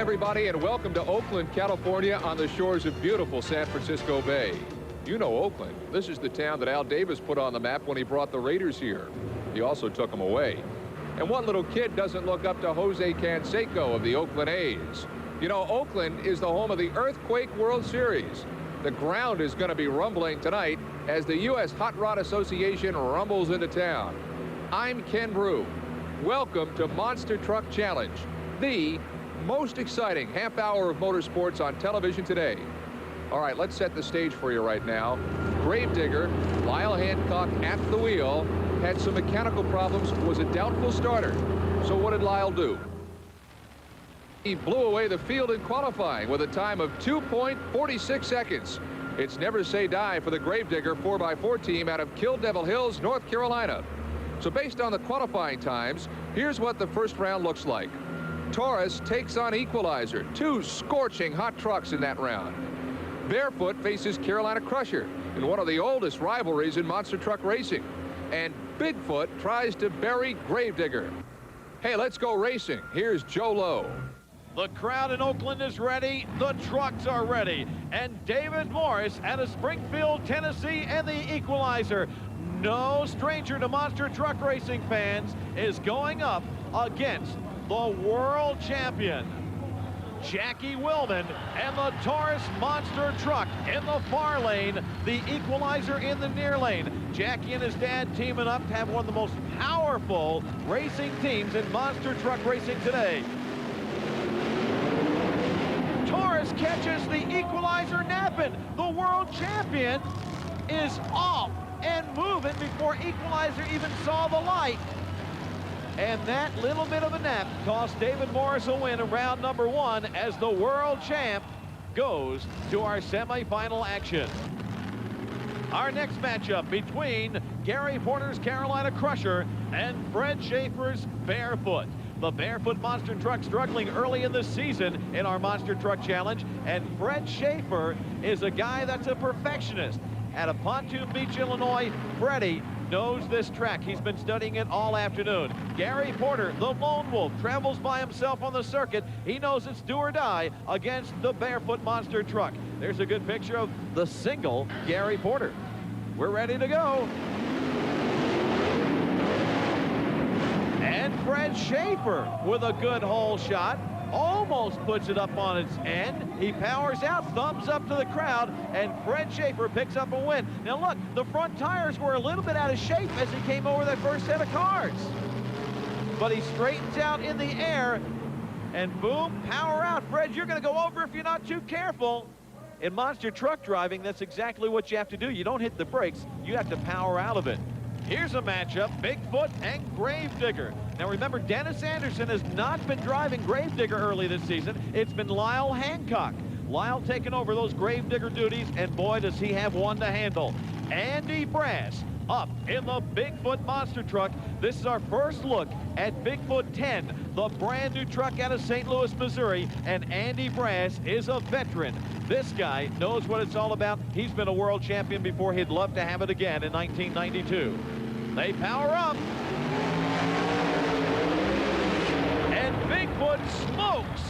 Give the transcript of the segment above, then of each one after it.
everybody, and welcome to Oakland, California, on the shores of beautiful San Francisco Bay. You know Oakland. This is the town that Al Davis put on the map when he brought the Raiders here. He also took them away. And what little kid doesn't look up to Jose Canseco of the Oakland A's? You know, Oakland is the home of the Earthquake World Series. The ground is going to be rumbling tonight as the U.S. Hot Rod Association rumbles into town. I'm Ken Broo. Welcome to Monster Truck Challenge, the most exciting half hour of motorsports on television today. All right, let's set the stage for you right now. Gravedigger, Lyle Hancock at the wheel, had some mechanical problems, was a doubtful starter. So what did Lyle do? He blew away the field in qualifying with a time of 2.46 seconds. It's never say die for the Gravedigger 4x4 team out of Kill Devil Hills, North Carolina. So based on the qualifying times, here's what the first round looks like. Taurus takes on Equalizer, two scorching hot trucks in that round. Barefoot faces Carolina Crusher in one of the oldest rivalries in monster truck racing. And Bigfoot tries to bury Gravedigger. Hey, let's go racing. Here's Joe Lowe. The crowd in Oakland is ready. The trucks are ready. And David Morris out of Springfield, Tennessee, and the Equalizer, no stranger to monster truck racing fans, is going up against the world champion, Jackie Willman, and the Taurus monster truck in the far lane, the Equalizer in the near lane. Jackie and his dad teaming up to have one of the most powerful racing teams in monster truck racing today. Taurus catches the Equalizer napping. The world champion is off and moving before Equalizer even saw the light. And that little bit of a nap cost David Morris a win in round number one as the world champ goes to our semifinal action. Our next matchup between Gary Porter's Carolina Crusher and Fred Schaefer's Barefoot. The Barefoot monster truck struggling early in the season in our monster truck challenge, and Fred Schaefer is a guy that's a perfectionist. Out of Pontoon Beach, Illinois, Freddie knows this track. He's been studying it all afternoon. Gary Porter, the lone wolf, travels by himself on the circuit. He knows it's do or die against the Barefoot monster truck. There's a good picture of the single Gary Porter. We're ready to go. And Fred Schaefer with a good hole shot. Almost puts it up on its end. He powers out, thumbs up to the crowd, and Fred Schaefer picks up a win. Now look, the front tires were a little bit out of shape as he came over that first set of cars. But he straightens out in the air, and boom, power out. Fred, you're gonna go over if you're not too careful. In monster truck driving, that's exactly what you have to do. You don't hit the brakes, you have to power out of it. Here's a matchup, Bigfoot and Gravedigger. Now remember, Dennis Anderson has not been driving Gravedigger early this season. It's been Lyle Hancock. Lyle taking over those Gravedigger duties, and boy, does he have one to handle. Andy Brass up in the Bigfoot monster truck. This is our first look at Bigfoot 10, the brand new truck out of St. Louis, Missouri, and Andy Brass is a veteran. This guy knows what it's all about. He's been a world champion before. He'd love to have it again in 1992. They power up. And Bigfoot smokes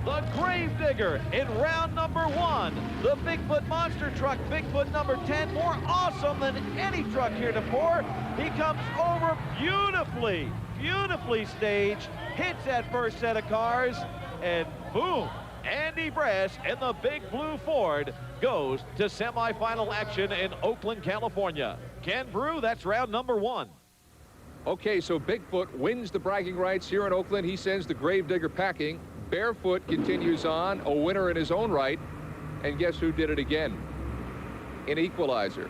the Gravedigger in round number one. The Bigfoot monster truck, Bigfoot number 10, more awesome than any truck heretofore. He comes over beautifully, beautifully staged, hits that first set of cars, and boom, Andy Brass and the big blue Ford goes to semifinal action in Oakland, California. Ken Broo, that's round number one. Okay, so Bigfoot wins the bragging rights here in Oakland. He sends the Gravedigger packing. Barefoot continues on, a winner in his own right. And guess who did it again? An Equalizer.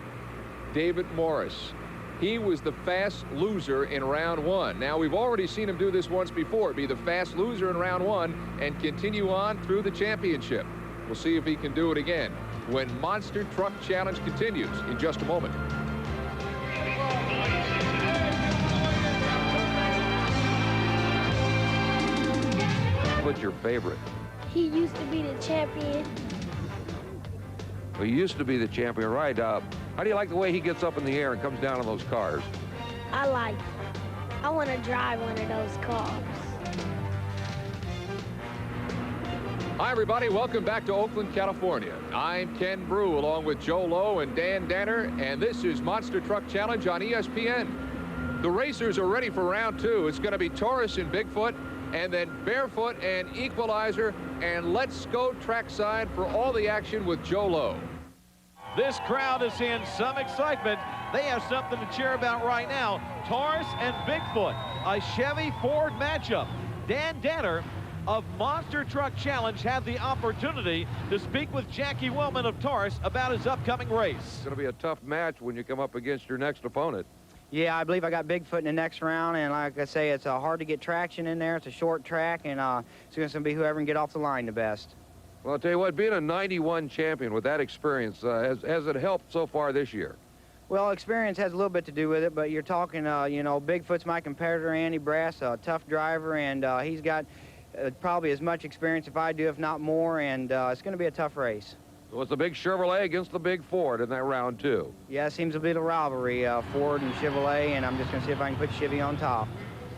David Morris. He was the fast loser in round one. Now, we've already seen him do this once before, be the fast loser in round one and continue on through the championship. We'll see if he can do it again when Monster Truck Challenge continues in just a moment. What's your favorite? He used to be the champion. Well, he used to be the champion, right? How do you like the way he gets up in the air and comes down on those cars? I like it. I want to drive one of those cars. Hi, everybody. Welcome back to Oakland, California. I'm Ken Broo, along with Joe Lowe and Dan Danner, and this is Monster Truck Challenge on ESPN. The racers are ready for round 2. It's going to be Taurus and Bigfoot, and then Barefoot and Equalizer, and let's go trackside for all the action with Joe Lowe. This crowd is seeing some excitement. They have something to cheer about right now. Taurus and Bigfoot, a Chevy Ford matchup. Dan Danner of Monster Truck Challenge had the opportunity to speak with Jackie Willman of Taurus about his upcoming race. It's going to be a tough match when you come up against your next opponent. Yeah, I believe I got Bigfoot in the next round, and like I say, it's hard to get traction in there. It's a short track, and it's going to be whoever can get off the line the best. Well, I'll tell you what, being a 91 champion with that experience, has it helped so far this year? Well, experience has a little bit to do with it, but you're talking, you know, Bigfoot's my competitor, Andy Brass, a tough driver, and he's got probably as much experience if I do, if not more, and it's going to be a tough race. So it's the big Chevrolet against the big Ford in that round 2. Yeah, it seems to be a rivalry, Ford and Chevrolet, and I'm just going to see if I can put Chevy on top.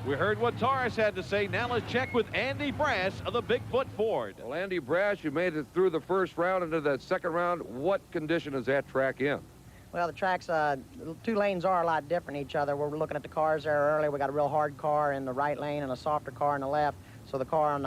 We heard what Taurus had to say. Now let's check with Andy Brass of the Bigfoot Ford. Well, Andy Brass, you made it through the first round into that second round. What condition is that track in? Well, the tracks, 2 lanes are a lot different each other. We're looking at the cars there earlier. We got a real hard car in the right lane and a softer car in the left. So the car on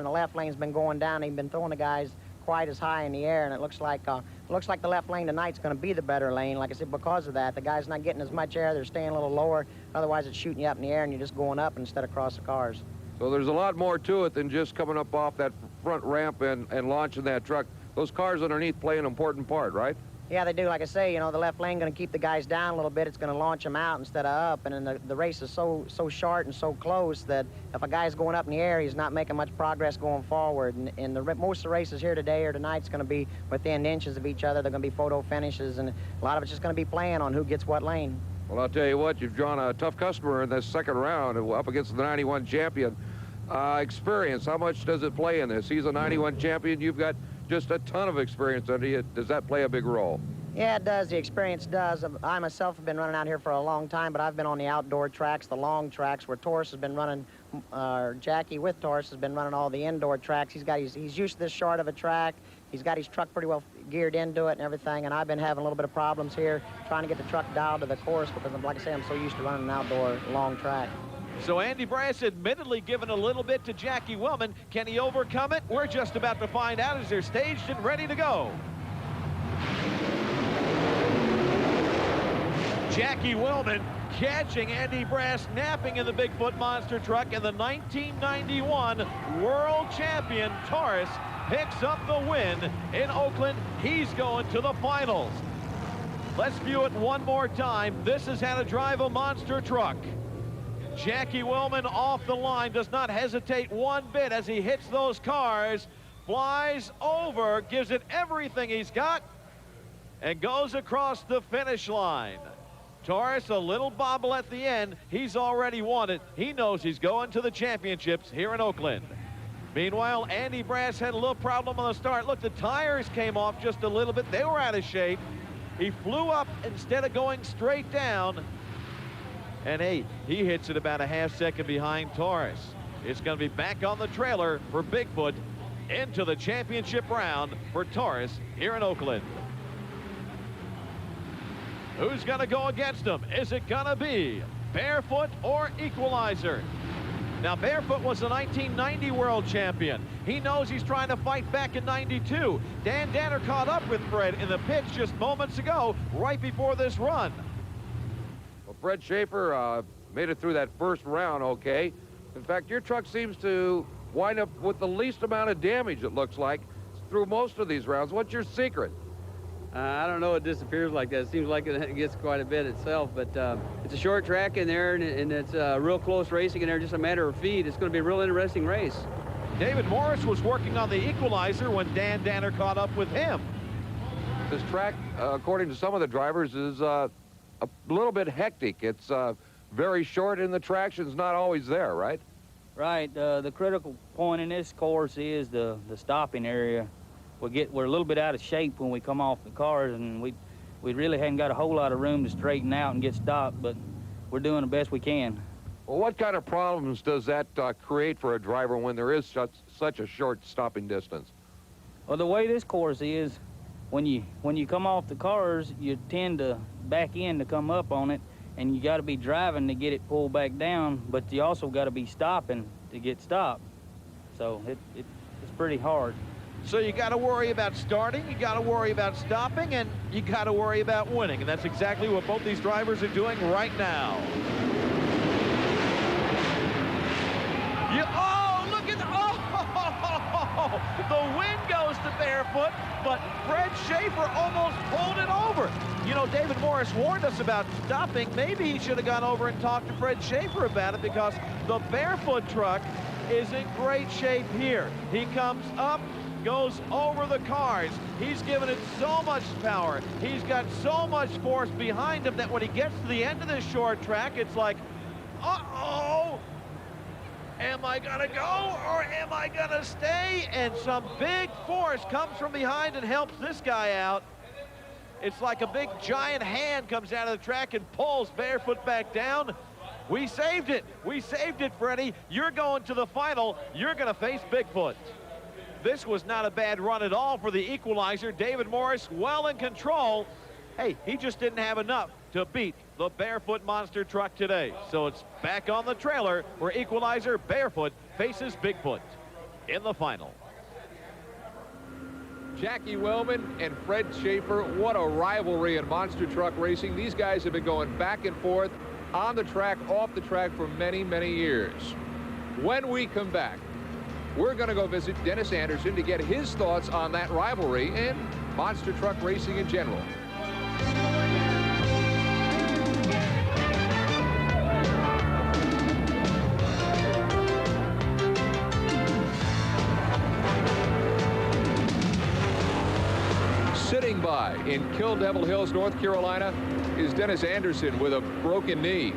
the left lane's been going down. He's been throwing the guys quite as high in the air, and it looks like the left lane tonight's going to be the better lane. Like I said, because of that, the guy's not getting as much air. They're staying a little lower. Otherwise, it's shooting you up in the air, and you're just going up instead of across the cars. So there's a lot more to it than just coming up off that front ramp and launching that truck. Those cars underneath play an important part, right? Yeah, they do. Like I say, you know, the left lane going to keep the guys down a little bit. It's going to launch them out instead of up. And then the race is so short and so close that if a guy's going up in the air, he's not making much progress going forward. And most of the races here today or tonight's going to be within inches of each other. They're going to be photo finishes, and a lot of it's just going to be playing on who gets what lane. Well, I'll tell you what, you've drawn a tough customer in this second round up against the 91 champion. Experience, how much does it play in this? He's a 91 champion. You've got just a ton of experience under you. Does that play a big role? Yeah, it does. The experience does. I myself have been running out here for a long time, but I've been on the outdoor tracks, the long tracks, where Taurus has been running, Jackie with Taurus has been running all the indoor tracks. He's used to this short of a track. He's got his truck pretty well geared into it and everything, and I've been having a little bit of problems here trying to get the truck dialed to the course because, like I say, I'm so used to running an outdoor long track. So Andy Brass admittedly given a little bit to Jackie Willman. Can he overcome it? We're just about to find out as they're staged and ready to go. Jackie Willman catching Andy Brass napping in the Bigfoot monster truck, and the 1991 world champion Taurus picks up the win in Oakland. He's going to the finals. Let's view it one more time. This is how to drive a monster truck. Jackie Willman off the line, does not hesitate one bit as he hits those cars, flies over, gives it everything he's got, and goes across the finish line. Taurus, a little bobble at the end. He's already won it. He knows he's going to the championships here in Oakland. Meanwhile, Andy Brass had a little problem on the start. Look, the tires came off just a little bit. They were out of shape. He flew up instead of going straight down. And hey, he hits it about a half second behind Taurus. It's going to be back on the trailer for Bigfoot into the championship round for Taurus here in Oakland. Who's going to go against him? Is it going to be Barefoot or Equalizer? Now, Barefoot was the 1990 world champion. He knows he's trying to fight back in 92. Dan Danner caught up with Fred in the pits just moments ago, right before this run. Well, Fred Schaefer made it through that first round okay. In fact, your truck seems to wind up with the least amount of damage, it looks like, through most of these rounds. What's your secret? I don't know, it disappears like that. It seems like it gets quite a bit itself, but it's a short track in there, and it's real close racing in there, just a matter of feet. It's going to be a real interesting race. David Morris was working on the Equalizer when Dan Danner caught up with him. This track, according to some of the drivers, is a little bit hectic. It's very short, and the traction's not always there, right? Right. The critical point in this course is the stopping area. We're a little bit out of shape when we come off the cars, and we really hadn't got a whole lot of room to straighten out and get stopped, but we're doing the best we can. Well, what kind of problems does that create for a driver when there is such a short stopping distance? Well, the way this course is, when you come off the cars, you tend to back in to come up on it, and you got to be driving to get it pulled back down, but you also got to be stopping to get stopped. So it's pretty hard. So you got to worry about starting, you got to worry about stopping, and you got to worry about winning. And that's exactly what both these drivers are doing right now. Oh, look at the wind goes to Barefoot, but Fred Schaefer almost pulled it over. You know, David Morris warned us about stopping. Maybe he should have gone over and talked to Fred Schaefer about it, because the Barefoot truck is in great shape here. He comes up, goes over the cars. He's given it so much power. He's got so much force behind him that when he gets to the end of this short track, it's like, uh-oh, am I gonna go or am I gonna stay? And some big force comes from behind and helps this guy out. It's like a big giant hand comes out of the track and pulls Barefoot back down. We saved it. We saved it, Freddie. You're going to the final. You're gonna face Bigfoot. This was not a bad run at all for the equalizer. David Morris well in control. Hey, he just didn't have enough to beat the Barefoot monster truck today. So it's back on the trailer where equalizer Barefoot faces Bigfoot in the final. Jackie Wellman and Fred Schaefer, what a rivalry in monster truck racing. These guys have been going back and forth on the track, off the track for many, many years. When we come back, we're going to go visit Dennis Anderson to get his thoughts on that rivalry and monster truck racing in general. Sitting by in Kill Devil Hills, North Carolina, is Dennis Anderson with a broken knee.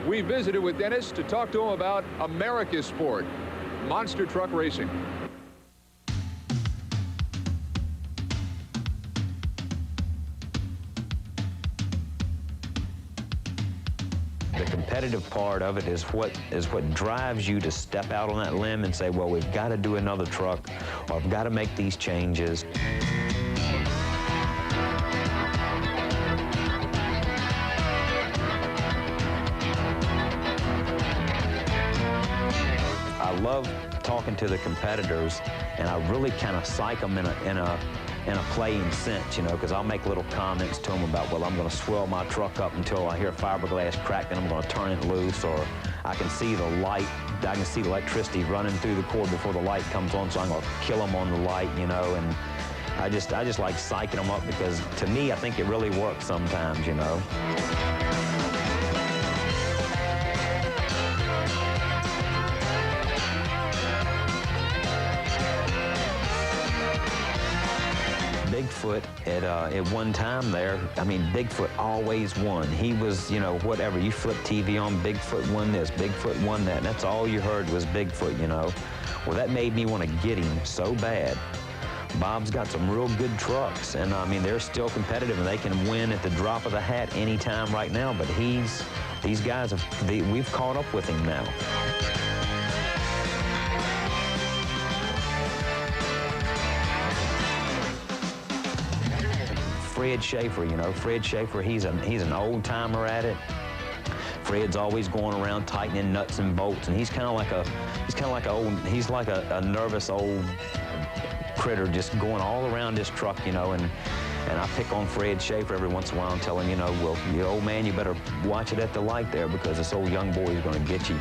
We visited with Dennis to talk to him about America's sport, monster truck racing. The competitive part of it is what drives you to step out on that limb and say, well, we've got to do another truck, or I've got to make these changes. I love talking to the competitors, and I really kind of psych them in a playing sense, you know, because I'll make little comments to them about, well, I'm going to swell my truck up until I hear fiberglass crack, then I'm going to turn it loose, or I can see the light, I can see the electricity running through the cord before the light comes on, so I'm going to kill them on the light, you know, and I just like psyching them up, because to me, I think it really works sometimes, you know. Bigfoot at one time there, I mean, Bigfoot always won. He was, you know, whatever, you flip TV on, Bigfoot won this, Bigfoot won that, and that's all you heard was Bigfoot, you know. Well, that made me want to get him so bad. Bob's got some real good trucks, and I mean, they're still competitive, and they can win at the drop of the hat anytime right now, but these guys, we've caught up with him now. Fred Schaefer, you know, Fred Schaefer, he's an old timer at it. Fred's always going around tightening nuts and bolts, and he's like a nervous old critter just going all around this truck, you know, and I pick on Fred Schaefer every once in a while and tell him, you know, well, you old man, you better watch it at the light there, because this old young boy is going to get you.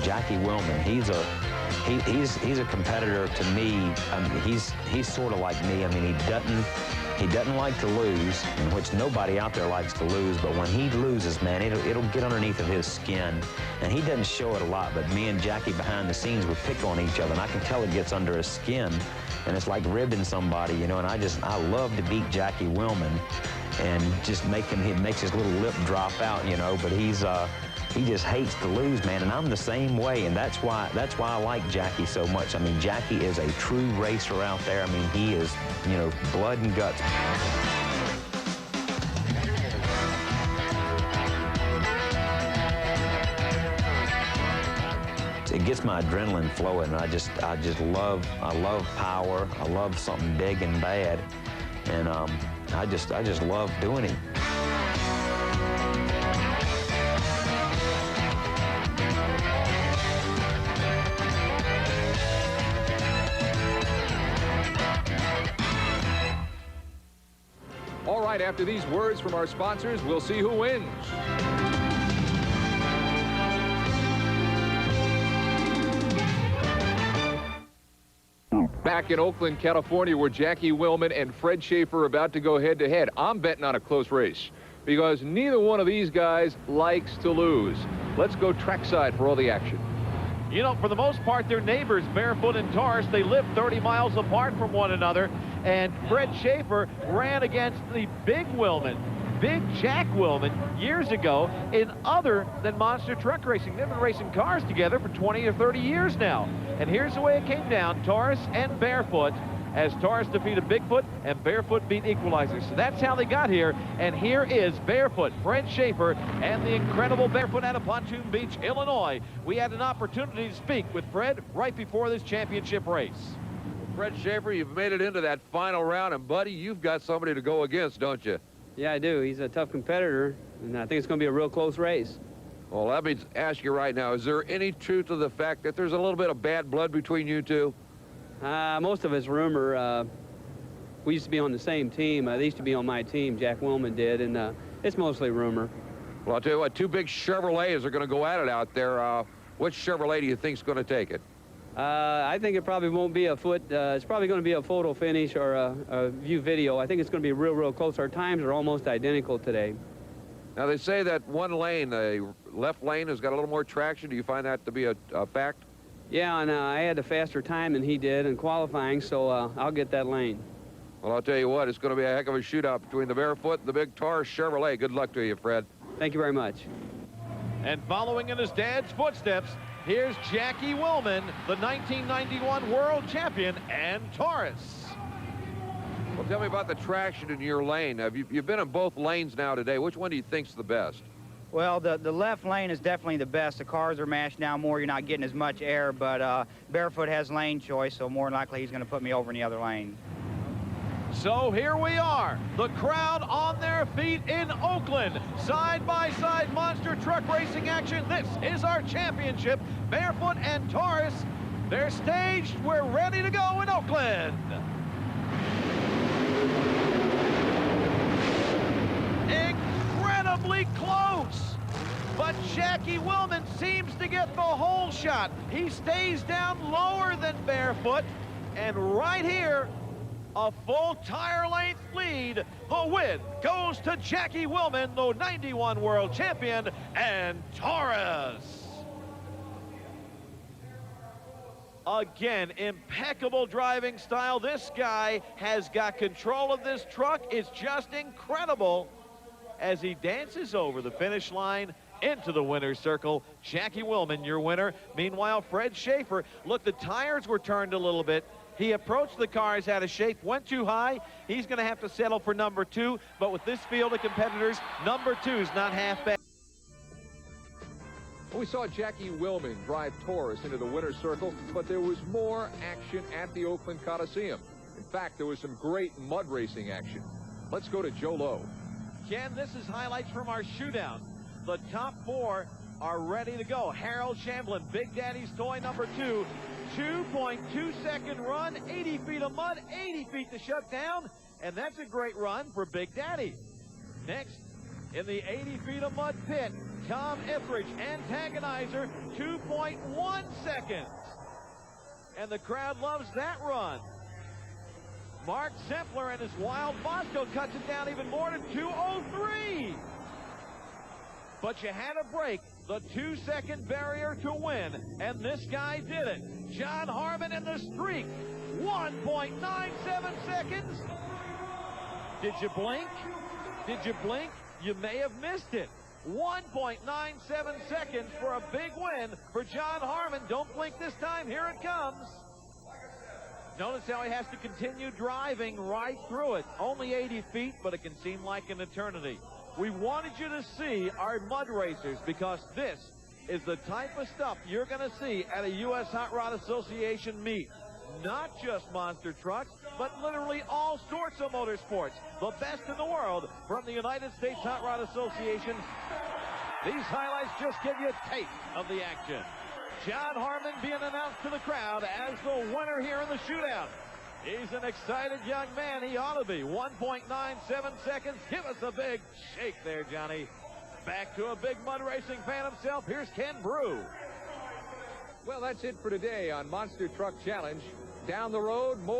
Jackie Wellman, he's a competitor to me. I mean, he's sort of like me. I mean, he doesn't like to lose, in which nobody out there likes to lose, but when he loses, man, it'll get underneath of his skin, and he doesn't show it a lot, but me and Jackie behind the scenes would pick on each other, and I can tell it gets under his skin, and it's like ribbing somebody, you know, and I love to beat Jackie Wellman and just he makes his little lip drop out, you know, but he's he just hates to lose, man, and I'm the same way, and that's why I like Jackie so much. I mean, Jackie is a true racer out there. I mean, he is, you know, blood and guts. It gets my adrenaline flowing. I love power. I love something big and bad, and I just love doing it. All right, after these words from our sponsors, we'll see who wins. Back in Oakland, California, where Jackie Willman and Fred Schaefer are about to go head-to-head. I'm betting on a close race because neither one of these guys likes to lose. Let's go trackside for all the action. You know, for the most part, they're neighbors, Barefoot and Taurus. They live 30 miles apart from one another. And Fred Schaefer ran against the big Willman, Big Jack Willman, years ago in other than monster truck racing. They've been racing cars together for 20 or 30 years now. And here's the way it came down, Taurus and Barefoot, as Taurus defeated Bigfoot and Barefoot beat Equalizer. So that's how they got here. And here is Barefoot, Fred Schaefer, and the incredible Barefoot out of Pontoon Beach, Illinois. We had an opportunity to speak with Fred right before this championship race. Fred Schaefer, you've made it into that final round, and buddy, you've got somebody to go against, don't you? Yeah, I do. He's a tough competitor, and I think it's going to be a real close race. Well, let me ask you right now, is there any truth to the fact that there's a little bit of bad blood between you two? Most of it's rumor. We used to be on the same team. They used to be on my team, Jack Willman did, and it's mostly rumor. Well, I'll tell you what, two big Chevrolets are going to go at it out there. Which Chevrolet do you think is going to take it? I think it probably won't be a foot. It's probably going to be a photo finish or a view video. I think it's going to be real close. Our times are almost identical today. Now, they say that one lane, the left lane, has got a little more traction. Do you find that to be a fact? Yeah, and I had a faster time than he did in qualifying, so I'll get that lane. Well, I'll tell you what, it's going to be a heck of a shootout between the Barefoot and the big Taurus Chevrolet. Good luck to you, Fred. Thank you very much. And following in his dad's footsteps, here's Jackie Willman, the 1991 world champion, and Taurus. Well, tell me about the traction in your lane. You've been in both lanes now today. Which one do you think's the best? Well, the left lane is definitely the best. The cars are mashed down more. You're not getting as much air, but Barefoot has lane choice, so more than likely he's going to put me over in the other lane. So here we are, the crowd on their feet in Oakland. Side-by-side monster truck racing action. This is our championship. Barefoot and Taurus, they're staged. We're ready to go in Oakland. Incredibly close. But Jackie Willman seems to get the whole shot. He stays down lower than Barefoot. And right here, a full tire length lead. The win goes to Jackie Willman, the 91 world champion, and Taurus. Again, impeccable driving style. This guy has got control of this truck. It's just incredible as he dances over the finish line into the winner's circle. Jackie Willman, your winner. Meanwhile, Fred Schaefer, look, the tires were turned a little bit. He approached the cars out of shape, went too high. He's going to have to settle for number 2. But with this field of competitors, number 2 is not half bad. We saw Jackie Willman drive Taurus into the winner's circle, but there was more action at the Oakland Coliseum. In fact, there was some great mud racing action. Let's go to Joe Lowe. Ken, this is highlights from our shootout. The top 4 are ready to go. Harold Shamblin, Big Daddy's toy number 2. 2.2-second run, 80 feet of mud, 80 feet to shut down, and that's a great run for Big Daddy. Next, in the 80 feet of mud pit, Tom Etheridge, Antagonizer, 2.1 seconds. And the crowd loves that run. Mark Sempler and his Wild Bosco cuts it down even more to 2:03. But you had to break the 2-second barrier to win, and this guy did it. John Harmon in the streak, 1.97 seconds. Did you blink? Did you blink? You may have missed it. 1.97 seconds for a big win for John Harmon. Don't blink this time. Here it comes. Notice how he has to continue driving right through it. Only 80 feet, but it can seem like an eternity. We wanted you to see our mud racers because this is the type of stuff you're going to see at a U.S. Hot Rod Association meet. Not just monster trucks, but literally all sorts of motorsports. The best in the world from the United States Hot Rod Association. These highlights just give you a taste of the action. John Harmon being announced to the crowd as the winner here in the shootout. He's an excited young man. He ought to be. 1.97 seconds. Give us a big shake there, Johnny. Back to a big mud racing fan himself. Here's Ken Broo. Well, that's it for today on Monster Truck Challenge. Down the road, more.